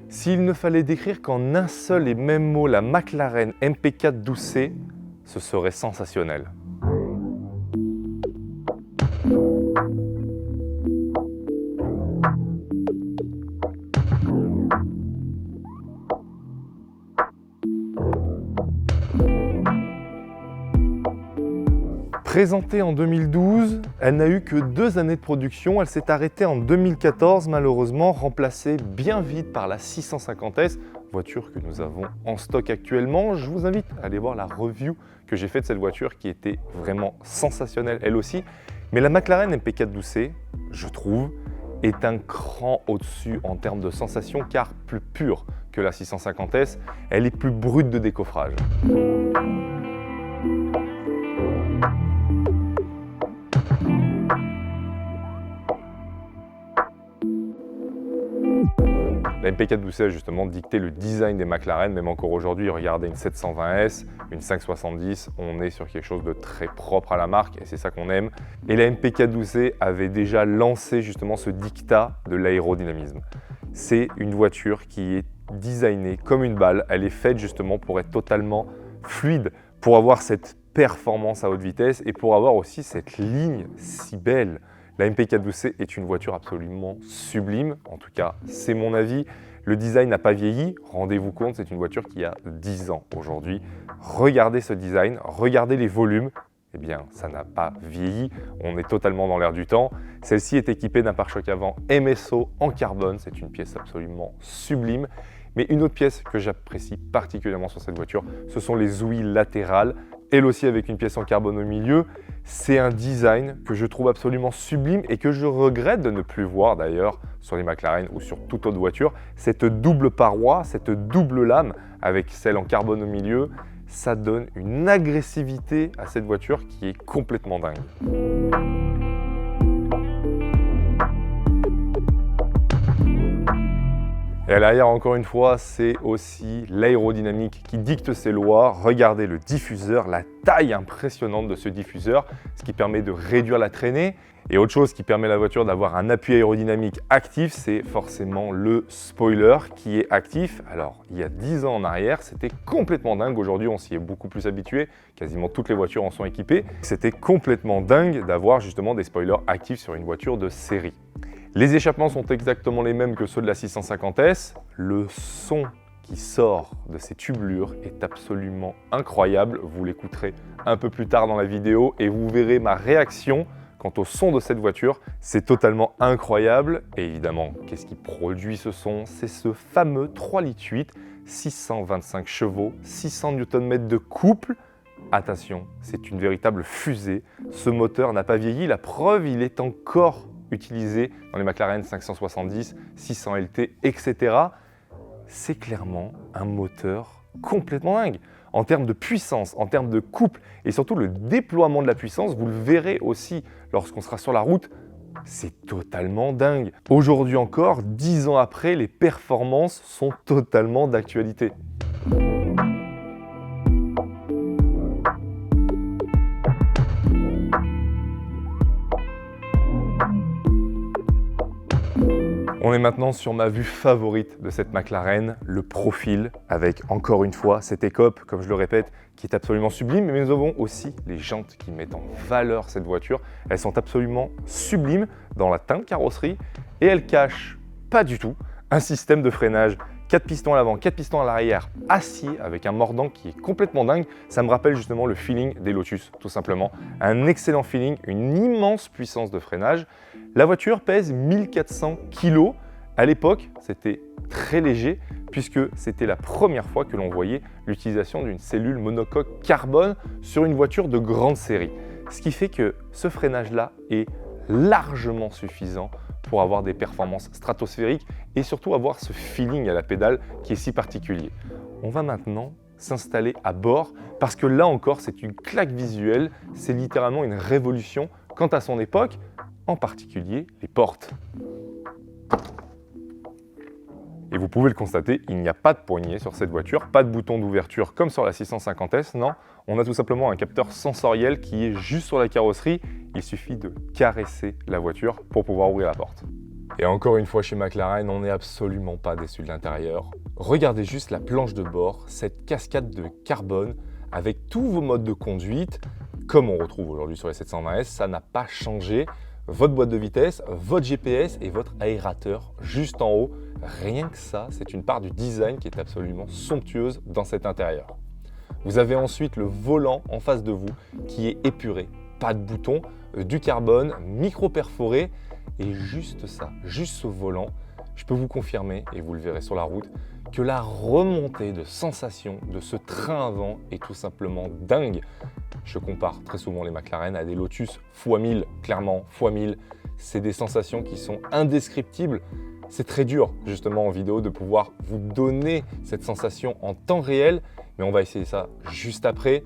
S'il ne fallait décrire qu'en un seul et même mot la McLaren MP4 12C, ce serait sensationnel. Présentée en 2012, elle n'a eu que 2 années de production. Elle s'est arrêtée en 2014, malheureusement, remplacée bien vite par la 650S, voiture que nous avons en stock actuellement. Je vous invite à aller voir la review que j'ai faite de cette voiture qui était vraiment sensationnelle elle aussi. Mais la McLaren MP4 12C, je trouve, est un cran au-dessus en termes de sensation car plus pure que la 650S. Elle est plus brute de décoffrage. La MP4 12C a justement dicté le design des McLaren, même encore aujourd'hui, regardez une 720S, une 570, on est sur quelque chose de très propre à la marque et c'est ça qu'on aime. Et la MP4 12C avait déjà lancé justement ce dictat de l'aérodynamisme. C'est une voiture qui est designée comme une balle, elle est faite justement pour être totalement fluide, pour avoir cette performance à haute vitesse et pour avoir aussi cette ligne si belle. La MP4 12C est une voiture absolument sublime, en tout cas c'est mon avis. Le design n'a pas vieilli, rendez-vous compte, c'est une voiture qui a 10 ans aujourd'hui. Regardez ce design, regardez les volumes, eh bien ça n'a pas vieilli, on est totalement dans l'air du temps. Celle-ci est équipée d'un pare-choc avant MSO en carbone, c'est une pièce absolument sublime. Mais une autre pièce que j'apprécie particulièrement sur cette voiture, ce sont les ouïes latérales, elle aussi avec une pièce en carbone au milieu. C'est un design que je trouve absolument sublime et que je regrette de ne plus voir d'ailleurs sur les McLaren ou sur toute autre voiture. Cette double paroi, cette double lame avec celle en carbone au milieu, ça donne une agressivité à cette voiture qui est complètement dingue. Et à l'arrière, encore une fois, c'est aussi l'aérodynamique qui dicte ses lois. Regardez le diffuseur, la taille impressionnante de ce diffuseur, ce qui permet de réduire la traînée. Et autre chose qui permet à la voiture d'avoir un appui aérodynamique actif, c'est forcément le spoiler qui est actif. Alors, il y a 10 ans en arrière, c'était complètement dingue. Aujourd'hui, on s'y est beaucoup plus habitué. Quasiment toutes les voitures en sont équipées. C'était complètement dingue d'avoir justement des spoilers actifs sur une voiture de série. Les échappements sont exactement les mêmes que ceux de la 650S. Le son qui sort de ces tubulures est absolument incroyable. Vous l'écouterez un peu plus tard dans la vidéo et vous verrez ma réaction quant au son de cette voiture. C'est totalement incroyable. Et évidemment, qu'est-ce qui produit ce son? C'est ce fameux 3,8 litres, 625 chevaux, 600 Nm de couple. Attention, c'est une véritable fusée. Ce moteur n'a pas vieilli. La preuve, il est encore utilisé dans les McLaren 570, 600 LT, etc. C'est clairement un moteur complètement dingue. En termes de puissance, en termes de couple et surtout le déploiement de la puissance, vous le verrez aussi lorsqu'on sera sur la route, c'est totalement dingue. Aujourd'hui encore, 10 ans après, les performances sont totalement d'actualité. On est maintenant sur ma vue favorite de cette McLaren, le profil, avec encore une fois cette écope, comme je le répète, qui est absolument sublime, mais nous avons aussi les jantes qui mettent en valeur cette voiture. Elles sont absolument sublimes dans la teinte carrosserie et elles cachent pas du tout un système de freinage 4 pistons à l'avant, 4 pistons à l'arrière, acier avec un mordant qui est complètement dingue. Ça me rappelle justement le feeling des Lotus, tout simplement. Un excellent feeling, une immense puissance de freinage. La voiture pèse 1400 kg. À l'époque, c'était très léger puisque c'était la première fois que l'on voyait l'utilisation d'une cellule monocoque carbone sur une voiture de grande série. Ce qui fait que ce freinage-là est largement suffisant pour avoir des performances stratosphériques et surtout avoir ce feeling à la pédale qui est si particulier. On va maintenant s'installer à bord parce que là encore, c'est une claque visuelle, c'est littéralement une révolution quant à son époque, en particulier les portes. Et vous pouvez le constater, il n'y a pas de poignée sur cette voiture, pas de bouton d'ouverture comme sur la 650S, non. On a tout simplement un capteur sensoriel qui est juste sur la carrosserie. Il suffit de caresser la voiture pour pouvoir ouvrir la porte. Et encore une fois, chez McLaren, on n'est absolument pas déçu de l'intérieur. Regardez juste la planche de bord, cette cascade de carbone avec tous vos modes de conduite, comme on retrouve aujourd'hui sur les 720S, ça n'a pas changé. Votre boîte de vitesse, votre GPS et votre aérateur juste en haut. Rien que ça, c'est une part du design qui est absolument somptueuse dans cet intérieur. Vous avez ensuite le volant en face de vous qui est épuré, pas de boutons, du carbone, micro-perforé et juste ça, juste ce volant, je peux vous confirmer, et vous le verrez sur la route, que la remontée de sensation de ce train avant est tout simplement dingue. Je compare très souvent les McLaren à des Lotus x1000, clairement x1000. C'est des sensations qui sont indescriptibles. C'est très dur justement en vidéo de pouvoir vous donner cette sensation en temps réel, mais on va essayer ça juste après.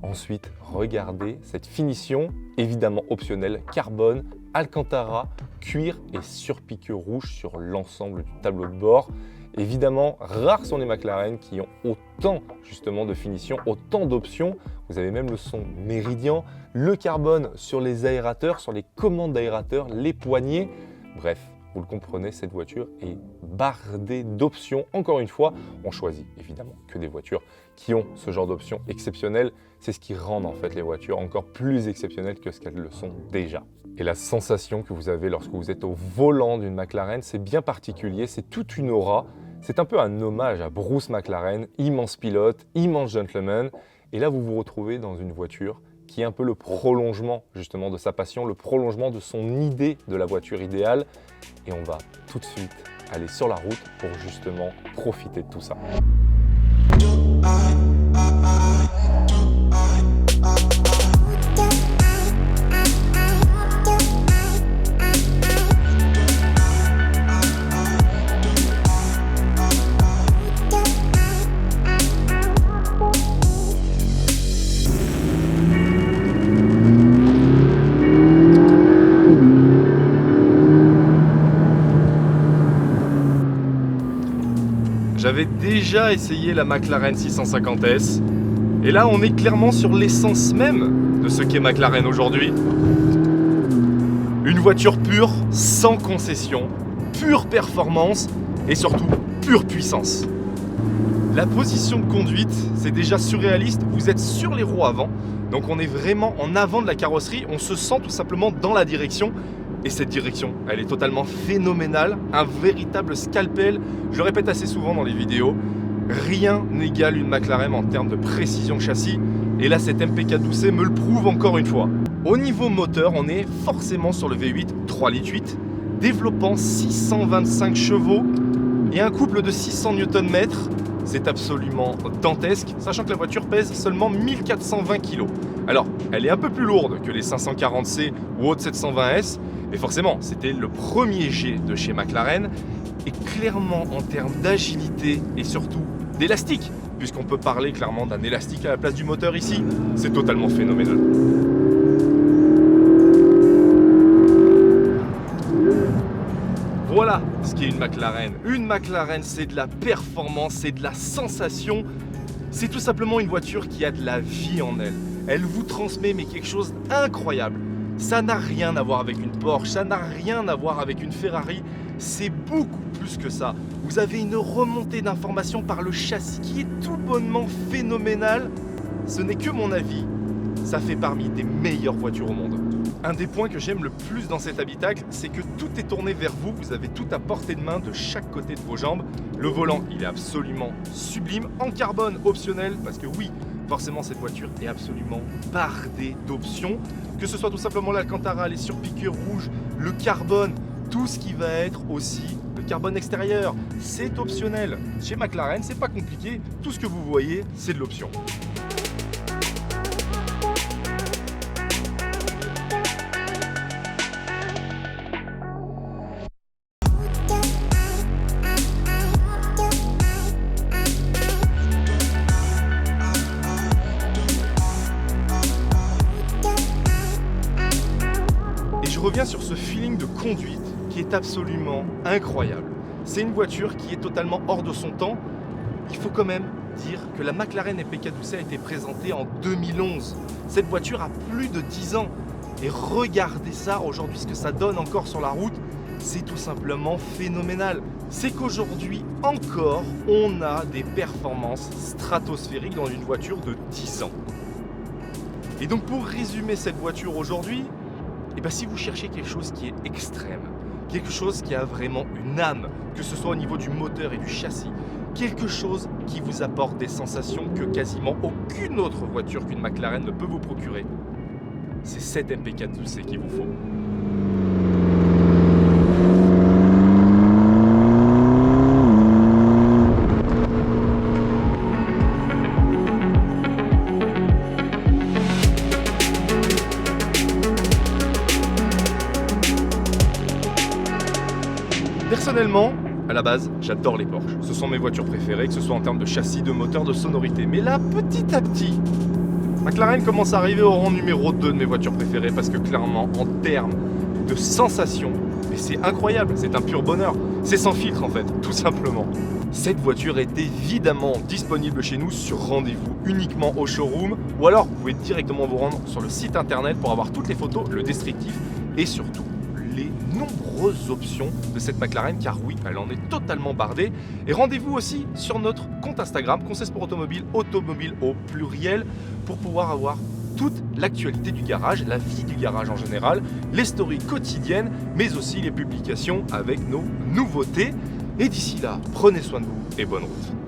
Ensuite, regardez cette finition, évidemment optionnelle, carbone, Alcantara, cuir et surpiqûre rouge sur l'ensemble du tableau de bord. Évidemment, rares sont les McLaren qui ont autant justement de finition, autant d'options. Vous avez même le son Meridian, le carbone sur les aérateurs, sur les commandes d'aérateurs, les poignées. Bref, vous le comprenez, cette voiture est bardée d'options. Encore une fois, on choisit évidemment que des voitures qui ont ce genre d'options exceptionnelles. C'est ce qui rend en fait les voitures encore plus exceptionnelles que ce qu'elles le sont déjà. Et la sensation que vous avez lorsque vous êtes au volant d'une McLaren, c'est bien particulier, c'est toute une aura. C'est un peu un hommage à Bruce McLaren, immense pilote, immense gentleman. Et là, vous vous retrouvez dans une voiture qui est un peu le prolongement justement de sa passion, le prolongement de son idée de la voiture idéale. Et on va tout de suite aller sur la route pour justement profiter de tout ça. J'avais déjà essayé la McLaren 650S et là on est clairement sur l'essence même de ce qu'est McLaren aujourd'hui. Une voiture pure, sans concession, pure performance et surtout pure puissance. La position de conduite, c'est déjà surréaliste, vous êtes sur les roues avant, donc on est vraiment en avant de la carrosserie, on se sent tout simplement dans la direction. Et cette direction, elle est totalement phénoménale, un véritable scalpel. Je le répète assez souvent dans les vidéos, rien n'égale une McLaren en termes de précision châssis. Et là, cette MPK12C me le prouve encore une fois. Au niveau moteur, on est forcément sur le V8 3,8 litres, développant 625 chevaux et un couple de 600 Nm. C'est absolument dantesque, sachant que la voiture pèse seulement 1420 kg. Alors, elle est un peu plus lourde que les 540C ou autres 720S, et forcément, c'était le premier jet de chez McLaren, et clairement en termes d'agilité et surtout d'élastique, puisqu'on peut parler clairement d'un élastique à la place du moteur ici, c'est totalement phénoménal. Voilà ce qu'est une McLaren. Une McLaren, c'est de la performance, c'est de la sensation. C'est tout simplement une voiture qui a de la vie en elle. Elle vous transmet mais quelque chose d'incroyable. Ça n'a rien à voir avec une Porsche, ça n'a rien à voir avec une Ferrari. C'est beaucoup plus que ça. Vous avez une remontée d'informations par le châssis qui est tout bonnement phénoménale. Ce n'est que mon avis. Ça fait parmi des meilleures voitures au monde. Un des points que j'aime le plus dans cet habitacle, c'est que tout est tourné vers vous. Vous avez tout à portée de main de chaque côté de vos jambes. Le volant, il est absolument sublime, en carbone optionnel, parce que oui, forcément cette voiture est absolument bardée d'options. Que ce soit tout simplement l'Alcantara, les surpiqûres rouges, le carbone, tout ce qui va être aussi le carbone extérieur, c'est optionnel. Chez McLaren, c'est pas compliqué. Tout ce que vous voyez, c'est de l'option. Je reviens sur ce feeling de conduite qui est absolument incroyable. C'est une voiture qui est totalement hors de son temps. Il faut quand même dire que la McLaren MPK12C a été présentée en 2011. Cette voiture a plus de 10 ans. Et regardez ça aujourd'hui, ce que ça donne encore sur la route. c'est tout simplement phénoménal. C'est qu'aujourd'hui encore, on a des performances stratosphériques dans une voiture de 10 ans. Et donc pour résumer cette voiture aujourd'hui, si vous cherchez quelque chose qui est extrême, quelque chose qui a vraiment une âme, que ce soit au niveau du moteur et du châssis, quelque chose qui vous apporte des sensations que quasiment aucune autre voiture qu'une McLaren ne peut vous procurer, c'est cette MP412C qu'il vous faut. Personnellement, à la base, j'adore les Porsche. Ce sont mes voitures préférées, que ce soit en termes de châssis, de moteur, de sonorité. Mais là, petit à petit, McLaren commence à arriver au rang numéro 2 de mes voitures préférées parce que clairement, en termes de sensations, mais c'est incroyable, c'est un pur bonheur. C'est sans filtre en fait, tout simplement. Cette voiture est évidemment disponible chez nous sur rendez-vous uniquement au showroom ou alors vous pouvez directement vous rendre sur le site internet pour avoir toutes les photos, le descriptif et surtout les nombreuses options de cette McLaren car oui, elle en est totalement bardée. Et rendez-vous aussi sur notre compte Instagram, Conseil Sport Automobile, automobile au pluriel, pour pouvoir avoir toute l'actualité du garage, la vie du garage en général, les stories quotidiennes, mais aussi les publications avec nos nouveautés. Et d'ici là, prenez soin de vous et bonne route.